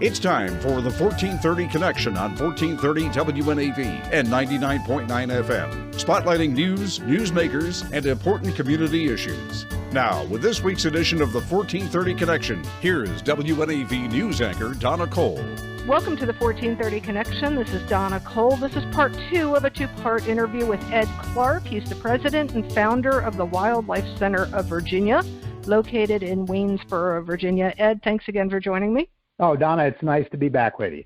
It's time for the 1430 Connection on 1430 WNAV and 99.9 FM, spotlighting news, newsmakers, and important community issues. Now, with this week's edition of the 1430 Connection, here is WNAV news anchor Donna Cole. Welcome to the 1430 Connection. This is Donna Cole. This is part two of a two-part interview with Ed Clark. He's the president and founder of the Wildlife Center of Virginia, located in Waynesboro, Virginia. Ed, thanks again for joining me. Oh, Donna, it's nice to be back with you.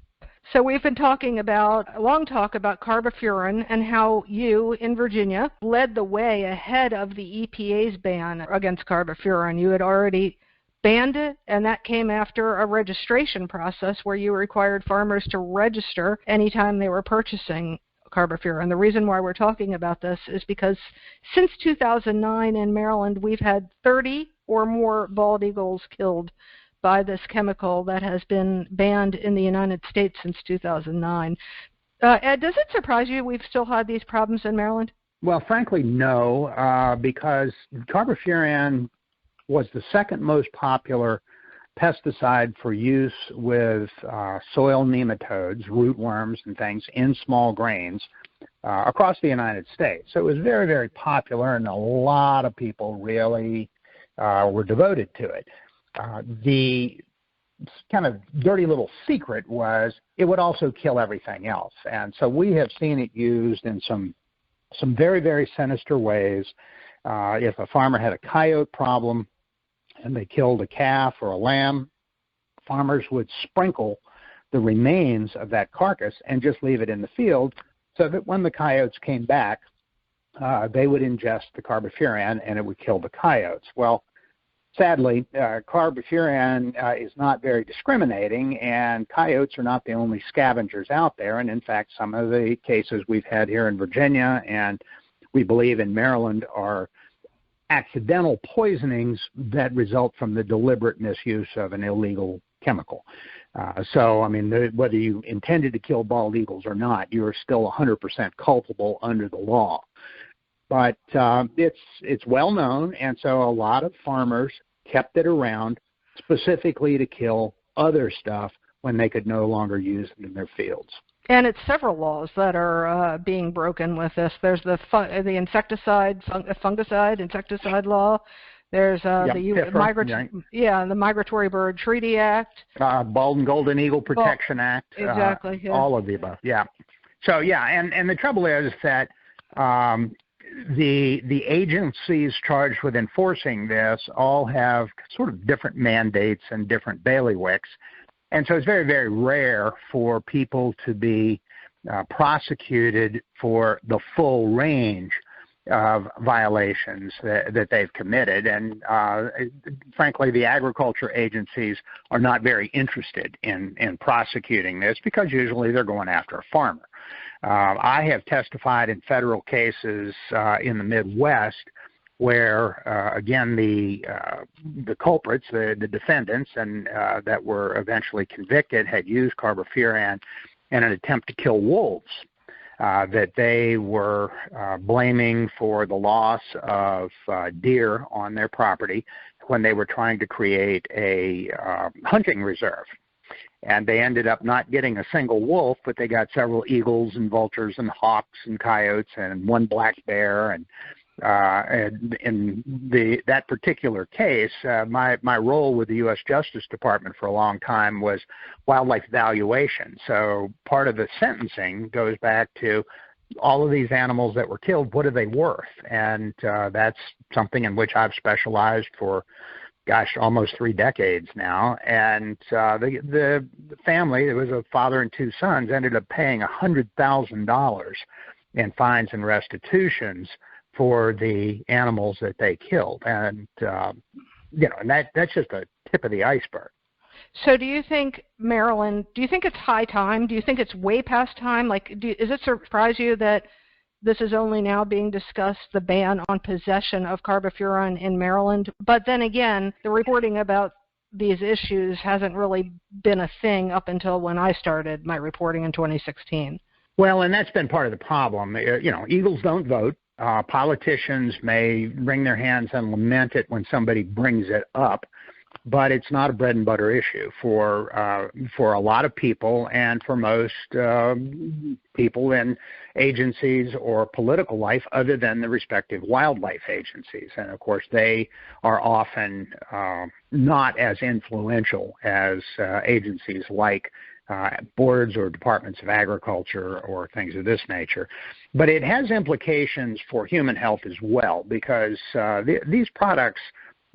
So we've been talking about, a long talk about carbofuran and how you, in Virginia, led the way ahead of the EPA's ban against carbofuran. You had already banned it, and that came after a registration process where you required farmers to register anytime they were purchasing carbofuran. The reason why we're talking about this is because since 2009 in Maryland, we've had 30 or more bald eagles killed by this chemical that has been banned in the United States since 2009. Ed, does it surprise you we've still had these problems in Maryland? Well, frankly, no, because carbofuran was the second most popular pesticide for use with soil nematodes, rootworms and things in small grains across the United States. So it was very, very popular, and a lot of people really were devoted to it. The kind of dirty little secret was it would also kill everything else. And so we have seen it used in some very, very sinister ways. If a farmer had a coyote problem and they killed a calf or a lamb, farmers would sprinkle the remains of that carcass and just leave it in the field so that when the coyotes came back, they would ingest the carbofuran and it would kill the coyotes. Well, sadly, carbofuran is not very discriminating, and coyotes are not the only scavengers out there. And in fact, some of the cases we've had here in Virginia and we believe in Maryland are accidental poisonings that result from the deliberate misuse of an illegal chemical. So, I mean, whether you intended to kill bald eagles or not, you are still 100% culpable under the law. But it's well known, and so a lot of farmers kept it around specifically to kill other stuff when they could no longer use it in their fields. And it's several laws that are being broken with this. There's the fungicide law. There's the Migratory Bird Treaty Act. Bald and Golden Eagle Protection Act. Exactly. Yeah. All of the above. Yeah. So and the trouble is that the agencies charged with enforcing this all have sort of different mandates and different bailiwicks. And so it's very, very rare for people to be prosecuted for the full range of violations that they've committed. And frankly, the agriculture agencies are not very interested in prosecuting this because usually they're going after a farmer. I have testified in federal cases in the Midwest where, again, the culprits, the defendants, and that were eventually convicted had used carbofuran in an attempt to kill wolves that they were blaming for the loss of deer on their property when they were trying to create a hunting reserve. And they ended up not getting a single wolf, but they got several eagles and vultures and hawks and coyotes and one black bear. And in that particular case, my role with the U.S. Justice Department for a long time was wildlife valuation. So part of the sentencing goes back to all of these animals that were killed, what are they worth? And that's something in which I've specialized for almost 3 decades now. And the family, it was a father and 2 sons, ended up paying $100,000 in fines and restitutions for the animals that they killed. And, and that's just a tip of the iceberg. So do you think, Maryland, it's high time? Do you think it's way past time? Does it surprise you that this is only now being discussed, the ban on possession of carbofuran in Maryland? But then again, the reporting about these issues hasn't really been a thing up until when I started my reporting in 2016. Well, and that's been part of the problem. Eagles don't vote. Politicians may wring their hands and lament it when somebody brings it up. but it's not a bread and butter issue for a lot of people and for most people in agencies or political life other than the respective wildlife agencies. And, of course, they are often not as influential as agencies like boards or departments of agriculture or things of this nature. But it has implications for human health as well, because these products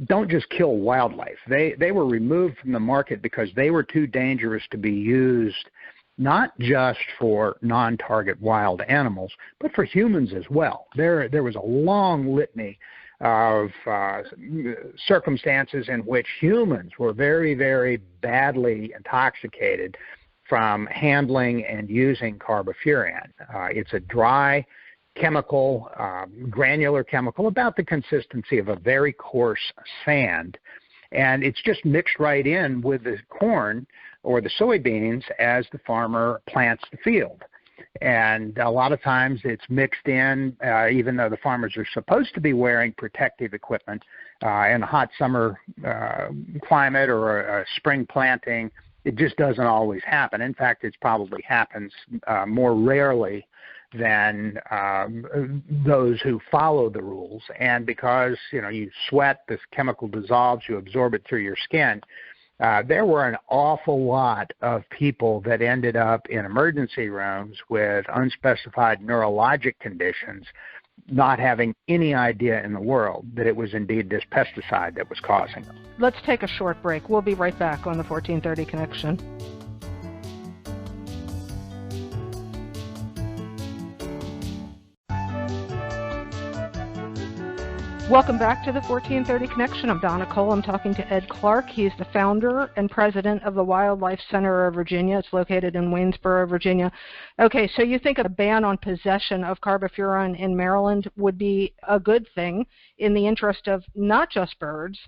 don't just kill wildlife. They were removed from the market because they were too dangerous to be used not just for non-target wild animals, but for humans as well. There was a long litany of circumstances in which humans were very, very badly intoxicated from handling and using carbofuran. It's a dry chemical, granular chemical, about the consistency of a very coarse sand. And it's just mixed right in with the corn or the soybeans as the farmer plants the field. And a lot of times it's mixed in, even though the farmers are supposed to be wearing protective equipment in a hot summer climate or a spring planting. It just doesn't always happen. In fact, it probably happens more rarely than those who follow the rules. And because, you sweat, this chemical dissolves, you absorb it through your skin, there were an awful lot of people that ended up in emergency rooms with unspecified neurologic conditions, not having any idea in the world that it was indeed this pesticide that was causing them. Let's take a short break. We'll be right back on the 1430 Connection. Welcome back to the 1430 Connection. I'm Donna Cole. I'm talking to Ed Clark. He's the founder and president of the Wildlife Center of Virginia. It's located in Waynesboro, Virginia. Okay, so you think a ban on possession of carbofuran in Maryland would be a good thing in the interest of not just birds,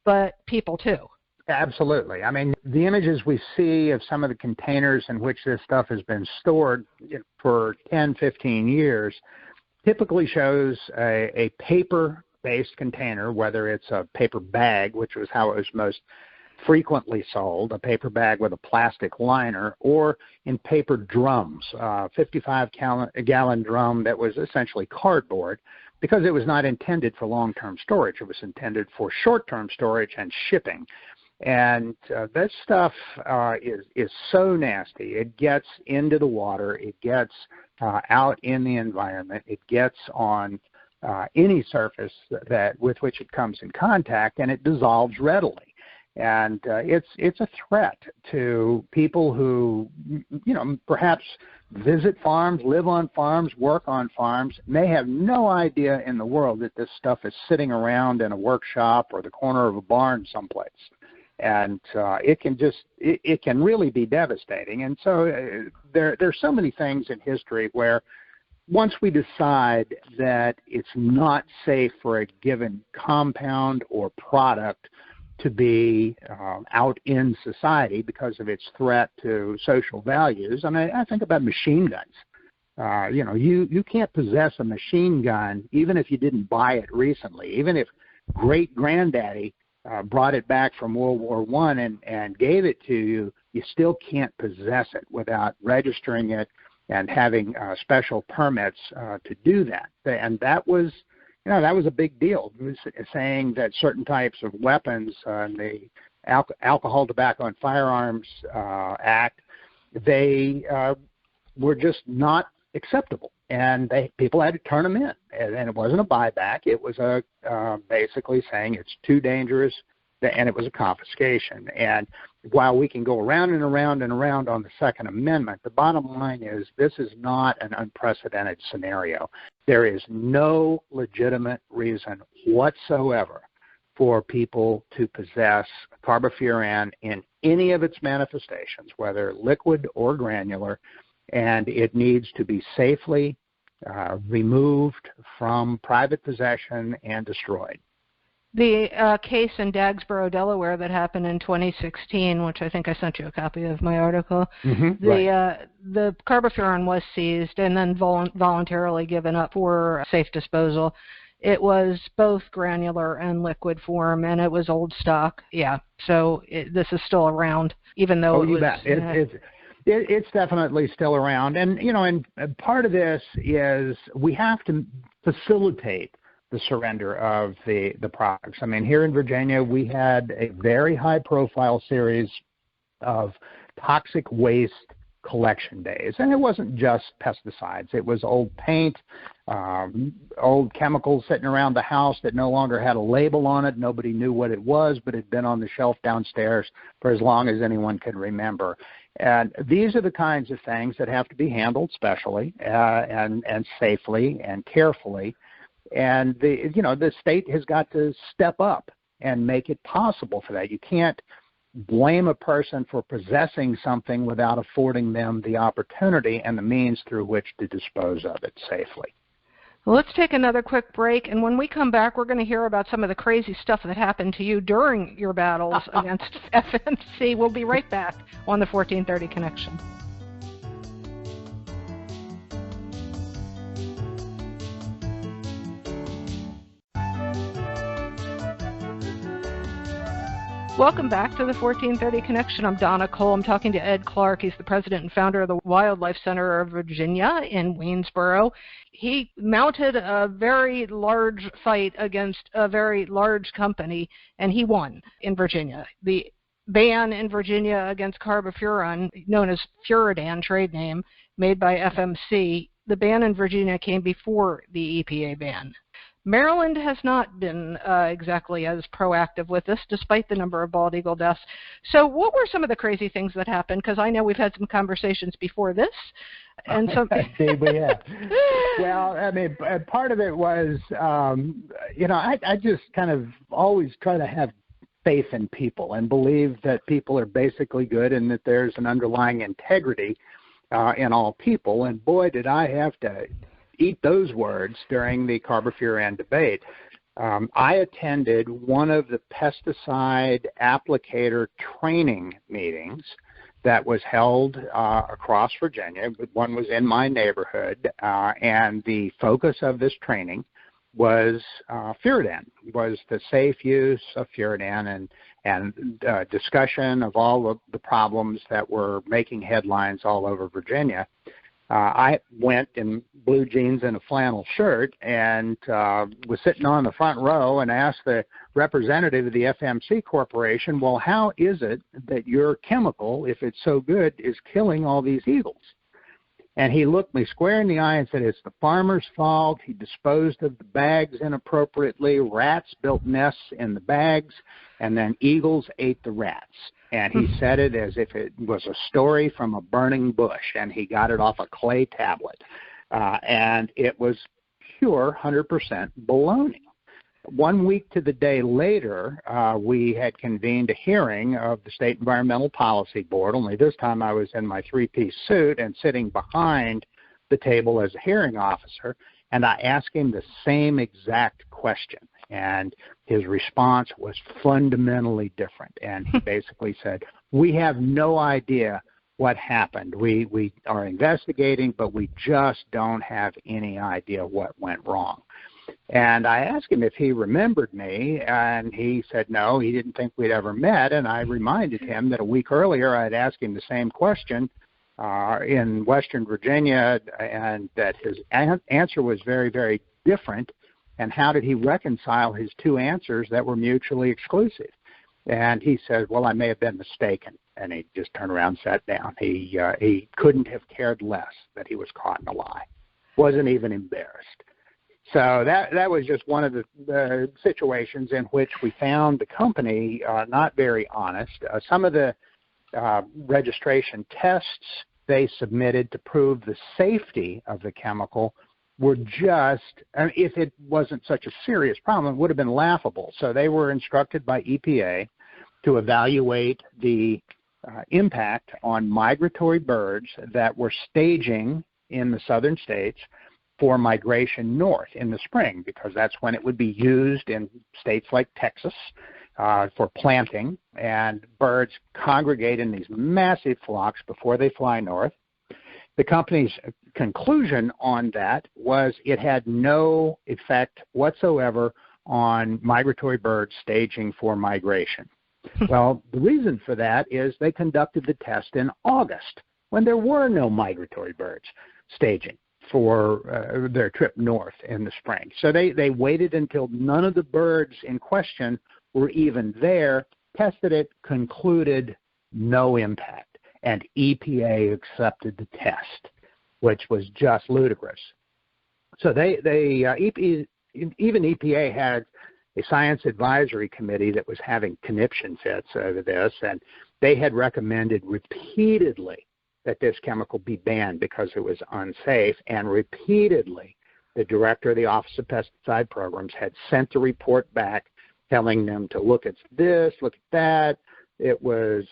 but people too? Absolutely. I mean, the images we see of some of the containers in which this stuff has been stored for 10, 15 years typically shows a paper-based container, whether it's a paper bag, which was how it was most frequently sold, a paper bag with a plastic liner, or in paper drums, 55-gallon drum that was essentially cardboard, because it was not intended for long-term storage. It was intended for short-term storage and shipping. And this stuff is so nasty. It gets into the water. It gets out in the environment. It gets on any surface with which it comes in contact, and it dissolves readily. And it's a threat to people who, perhaps visit farms, live on farms, work on farms. They have no idea in the world that this stuff is sitting around in a workshop or the corner of a barn someplace. And it can really be devastating. And so there's so many things in history where once we decide that it's not safe for a given compound or product to be out in society because of its threat to social values, I mean, I think about machine guns. You can't possess a machine gun even if you didn't buy it recently, even if great-granddaddy brought it back from World War I and gave it to you, you still can't possess it without registering it and having special permits to do that. And that was a big deal. It was saying that certain types of weapons, the Alcohol, Tobacco, and Firearms Act, they were just not acceptable. And people had to turn them in. And it wasn't a buyback. It was basically saying it's too dangerous, and it was a confiscation. And while we can go around and around and around on the Second Amendment, the bottom line is this is not an unprecedented scenario. There is no legitimate reason whatsoever for people to possess carbofuran in any of its manifestations, whether liquid or granular, and it needs to be safely removed from private possession and destroyed. The case in Dagsboro, Delaware that happened in 2016, which I think I sent you a copy of my article, the carbofuran was seized and then voluntarily given up for safe disposal. it was both granular and liquid form, and it was old stock. Yeah, so this is still around, even though it was. Bet. It's definitely still around. And, and part of this is we have to facilitate the surrender of the products. I mean, here in Virginia, we had a very high-profile series of toxic waste collection days. And it wasn't just pesticides. It was old paint, old chemicals sitting around the house that no longer had a label on it. Nobody knew what it was, but it had been on the shelf downstairs for as long as anyone could remember. And these are the kinds of things that have to be handled specially and safely and carefully. And the state has got to step up and make it possible for that. You can't blame a person for possessing something without affording them the opportunity and the means through which to dispose of it safely. Well, let's take another quick break, and when we come back, we're going to hear about some of the crazy stuff that happened to you during your battles against FMC. We'll be right back on the 1430 Connection. Welcome back to the 1430 Connection. I'm Donna Cole. I'm talking to Ed Clark. He's the president and founder of the Wildlife Center of Virginia in Waynesboro. He mounted a very large fight against a very large company, and he won in Virginia. The ban in Virginia against carbofuran, known as Furadan, trade name, made by FMC, the ban in Virginia came before the EPA ban. Maryland has not been exactly as proactive with this, despite the number of bald eagle deaths. So what were some of the crazy things that happened? Because I know we've had some conversations before this. And so, Indeed, we have. Well, I mean, part of it was, I just kind of always try to have faith in people and believe that people are basically good and that there's an underlying integrity in all people. And boy, did I have to eat those words during the carbofuran debate. I attended one of the pesticide applicator training meetings that was held across Virginia. One was in my neighborhood, and the focus of this training was Furadan, was the safe use of Furadan and discussion of all of the problems that were making headlines all over Virginia. I went in blue jeans and a flannel shirt and was sitting on the front row and asked the representative of the FMC Corporation, well, how is it that your chemical, if it's so good, is killing all these eagles? And he looked me square in the eye and said, it's the farmer's fault. He disposed of the bags inappropriately. Rats built nests in the bags, and then eagles ate the rats. And he said it as if it was a story from a burning bush, and he got it off a clay tablet. And it was pure 100% baloney. 1 week to the day later, we had convened a hearing of the State Environmental Policy Board, only this time I was in my three-piece suit and sitting behind the table as a hearing officer, and I asked him the same exact question. And his response was fundamentally different. And he basically said, we have no idea what happened. We are investigating, but we just don't have any idea what went wrong. And I asked him if he remembered me, and he said no, he didn't think we'd ever met. And I reminded him that a week earlier I had asked him the same question in Western Virginia, and that his answer was very, very different. And how did he reconcile his two answers that were mutually exclusive? And he said, well, I may have been mistaken. And he just turned around and sat down. He couldn't have cared less that he was caught in a lie. Wasn't even embarrassed. So that was just one of the situations in which we found the company not very honest. Some of the registration tests they submitted to prove the safety of the chemical were just, if it wasn't such a serious problem, it would have been laughable. So they were instructed by EPA to evaluate the impact on migratory birds that were staging in the southern states for migration north in the spring, because that's when it would be used in states like Texas for planting, and birds congregate in these massive flocks before they fly north. The company's conclusion on that was it had no effect whatsoever on migratory birds staging for migration. Well, the reason for that is they conducted the test in August when there were no migratory birds staging for their trip north in the spring. So they waited until none of the birds in question were even there, tested it, concluded no impact, and EPA accepted the test, which was just ludicrous. So even EPA had a science advisory committee that was having conniption fits over this, and they had recommended repeatedly that this chemical be banned because it was unsafe, and repeatedly the director of the Office of Pesticide Programs had sent the report back telling them to look at this, look at that. It was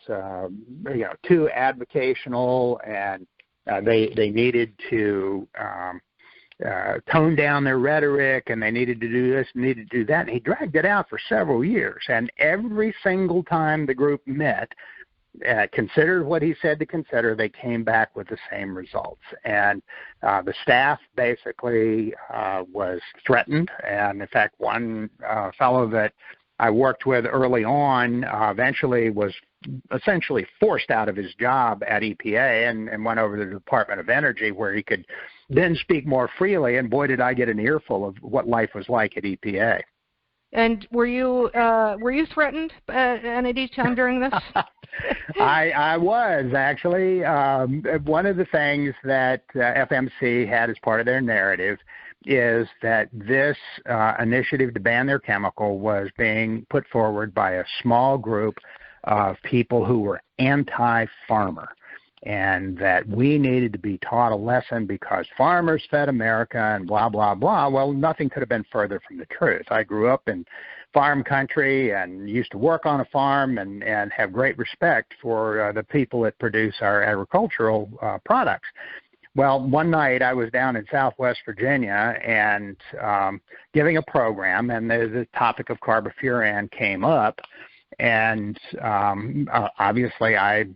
too advocational, and they needed to tone down their rhetoric, and they needed to do this, needed to do that. And he dragged it out for several years. And every single time the group met, considered what he said to consider, they came back with the same results. And the staff basically was threatened. And in fact, one fellow that I worked with early on eventually was essentially forced out of his job at EPA and went over to the Department of Energy, where he could then speak more freely. And boy, did I get an earful of what life was like at EPA. And were you threatened at any time during this? I was actually. One of the things that FMC had as part of their narrative is that this initiative to ban their chemical was being put forward by a small group of people who were anti-farmer, and that we needed to be taught a lesson because farmers fed America and blah, blah, blah. Well, nothing could have been further from the truth. I grew up in farm country and used to work on a farm and have great respect for the people that produce our agricultural products. Well, one night I was down in Southwest Virginia and giving a program, and the topic of carbofuran came up. And obviously I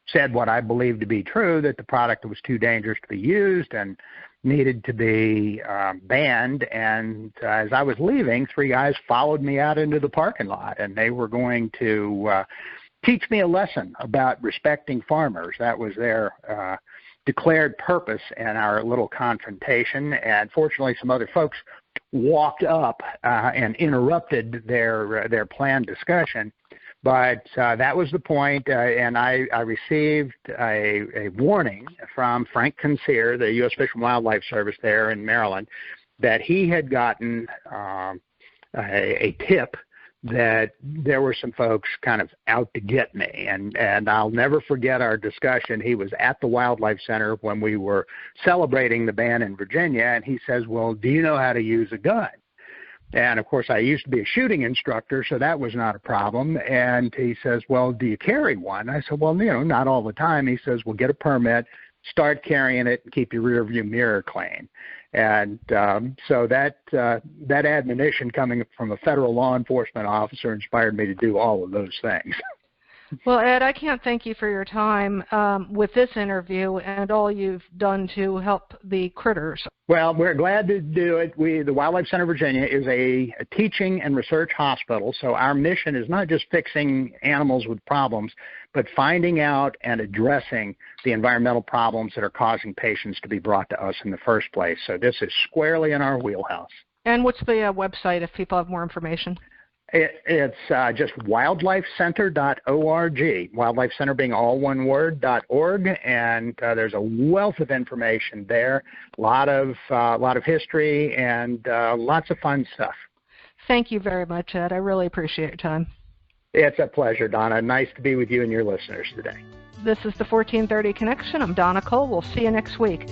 said what I believed to be true, that the product was too dangerous to be used and needed to be banned. And as I was leaving, three guys followed me out into the parking lot, and they were going to teach me a lesson about respecting farmers. That was their declared purpose in our little confrontation. And fortunately, some other folks walked up and interrupted their planned discussion. But that was the point, and I received a warning from Frank Kinseer, the U.S. Fish and Wildlife Service there in Maryland, that he had gotten a tip that there were some folks kind of out to get me. And I'll never forget our discussion. He was at the Wildlife Center when we were celebrating the ban in Virginia, and he says, "Well, do you know how to use a gun?" And, of course, I used to be a shooting instructor, so that was not a problem. And he says, "Well, do you carry one?" I said, "Well, not all the time." He says, "Well, get a permit, start carrying it, and keep your rearview mirror clean." And so that admonition coming from a federal law enforcement officer inspired me to do all of those things. Well, Ed, I can't thank you for your time with this interview and all you've done to help the critters. Well, we're glad to do it. The Wildlife Center of Virginia is a teaching and research hospital, so our mission is not just fixing animals with problems, but finding out and addressing the environmental problems that are causing patients to be brought to us in the first place. So this is squarely in our wheelhouse. And what's the website if people have more information? It's just wildlifecenter.org, Wildlife Center being all one word, .org, and there's a wealth of information there, a lot of history, and lots of fun stuff. Thank you very much, Ed. I really appreciate your time. It's a pleasure, Donna. Nice to be with you and your listeners today. This is the 1430 Connection. I'm Donna Cole. We'll see you next week.